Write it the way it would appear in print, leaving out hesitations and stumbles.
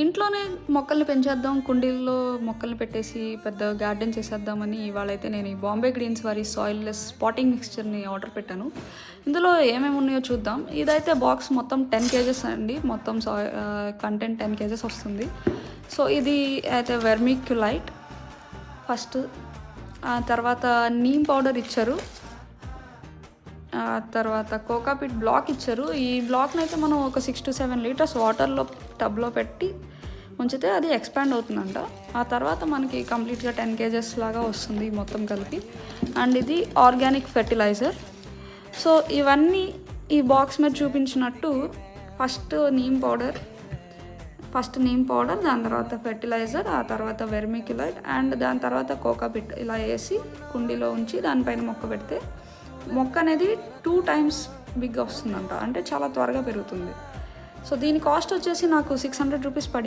ఇంట్లోనే మొక్కల్ని పెంచేద్దాం, కుండీల్లో మొక్కల్ని పెట్టేసి పెద్ద గార్డెన్ చేసేద్దామని ఇవాళైతే నేను ఈ బాంబే గ్రీన్స్ వారి సాయిల్లెస్ పాటింగ్ మిక్స్చర్ని ఆర్డర్ పెట్టాను. ఇందులో ఏమేమి ఉన్నాయో చూద్దాం. ఇదైతే బాక్స్ మొత్తం 10 కేజెస్ అండి. మొత్తం కంటెంట్ 10 కేజెస్ వస్తుంది. సో ఇది అయితే వెర్మిక్యులైట్ ఫస్ట్, తర్వాత నీమ్ పౌడర్ ఇచ్చారు, తర్వాత కోకాపిట్ బ్లాక్ ఇచ్చారు. ఈ బ్లాక్ని అయితే మనం ఒక 6 to 7 లీటర్స్ వాటర్లో టబ్లో పెట్టి ఉంచితే అది ఎక్స్పాండ్ అవుతుందంట. ఆ తర్వాత మనకి కంప్లీట్గా 10 కేజెస్ లాగా వస్తుంది మొత్తం కలిపి. అండ్ ఇది ఆర్గానిక్ ఫెర్టిలైజర్. సో ఇవన్నీ ఈ బాక్స్ మీద చూపించినట్టు ఫస్ట్ నీమ్ పౌడర్, దాని తర్వాత ఫెర్టిలైజర్, ఆ తర్వాత వెర్మిక్యులైట్ అండ్ దాని తర్వాత కోకాపిట్ ఇలా వేసి కుండీలో ఉంచి దానిపైన మొక్క పెడితే మొక్క అనేది 2 times బిగ్గా వస్తుందంట. అంటే చాలా త్వరగా పెరుగుతుంది. సో దీని కాస్ట్ వచ్చేసి నాకు 600 రూపీస్ పడింది.